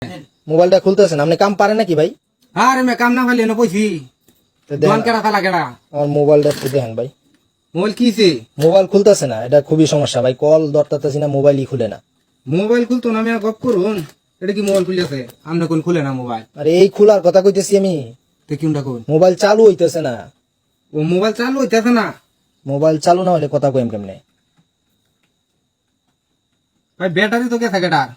মোবাইলটা খুলতেছেন আপনি কাম পারেন নাকি ভাই? আরে মে কাম না পাইলে না কইছি দোকান কেডা তালা কেডা আমার মোবাইলটা একটু দেখেন ভাই। মোবাইল কিছে মোবাইল খুলতেছে না, এটা খুবই সমস্যা ভাই। কল ধরতেছি না, মোবাইলই খুলে না। মোবাইল খুলতো না আমি গপ করুন। এটা কি মোবাইল খুলেছে? আমরা কোন খুলে না মোবাইল। আরে এই খোলার কথা কইতেছি আমি। তো কিমটা কোন মোবাইল চালু হইতেছে না। ও মোবাইল চালু হইতাছে না। মোবাইল চালু না হলে কথা কইম কেমনে? ভাই ব্যাটারি তো গেছে কেডার।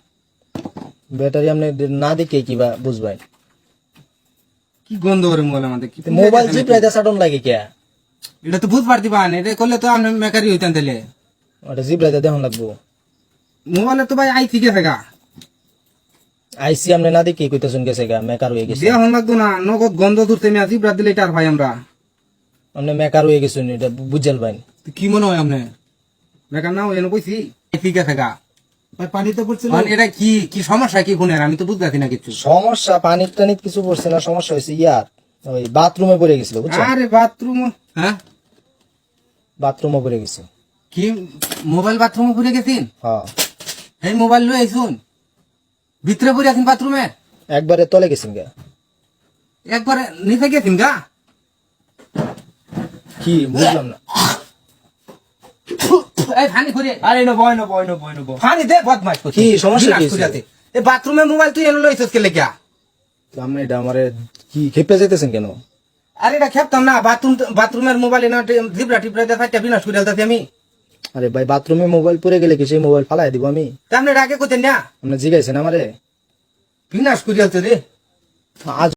ব্যাটারি আপনি না দেখে কিবা বুঝবেন? কি গন্ধ করে মোবাইল আমাদের কি মোবাইল চিপড়াইতে সাডন লাগে কে? এটা তো বুঝ পারতি পান এটা করলে তো আমরা মেকারি হইতাম তাহলে। ওটা চিপড়াইতে দেখুন লাগবো। মোবাইলে তো ভাই আই ঠিক আছে গা আইসি আপনি না দেখে কইতেছেন গেছে গা মেকার হয়ে গেছে। দেখুন লাগতো না নগদ গন্ধ ধরতে আমি আজি ব্রাত দিলে টার ভাই আমরা আপনি মেকার হয়ে গেছেন, এটা বুঝাল ভাই। কি মনে হয় আপনি মেকার না এনে কইছি ঠিক আছে গা ভাই পানি তো পড়ছিল। মানে এটা কি কি সমস্যা কি কোনের আমি তো বুঝতে পারছি না কিছু। সমস্যা পানির টানির কিছু পড়ছে না, সমস্যা হয়েছে ইয়ার ওই বাথরুমে পড়ে গেছিল বুঝছেন? আরে বাথরুম হ্যাঁ বাথরুমে পড়ে গেছে। কি মোবাইল বাথরুমে ঘুরে গেছিন? হ্যাঁ এই মোবাইল লই আইছুন ভিতরে পড়ে আছেন বাথরুমে একবারে তলে গেছেন গা। একবারে নিচে গেছিন গা কি বুঝলাম না। এই ফানি করে আরে নো বয় নো বয় নো বয় নো বয়। ফানি দে বদমাশ করছিস। কি সমস্যা কি বিনাশ হয়েছে? করিয়াতে। এই বাথরুমে মোবাইল তুই এনে লইছস কে লাগিয়া? আপনি এটা আমারে কি খেপে যাইতেছেন কেন? আরে এটা খেপতাম না বাথরুমের মোবাইল এনে জিবরা টিবরা দে ফাইটা বিনাশ করিয়া দিতাছি আমি। আরে ভাই বাথরুমে মোবাইল পড়ে গেলে কি সেই মোবাইল ফালাই দিব আমি? তা আপনি আগে কইতেন না আপনি জিগাইছেন আমারে? বিনাশ করিয়া রে আজ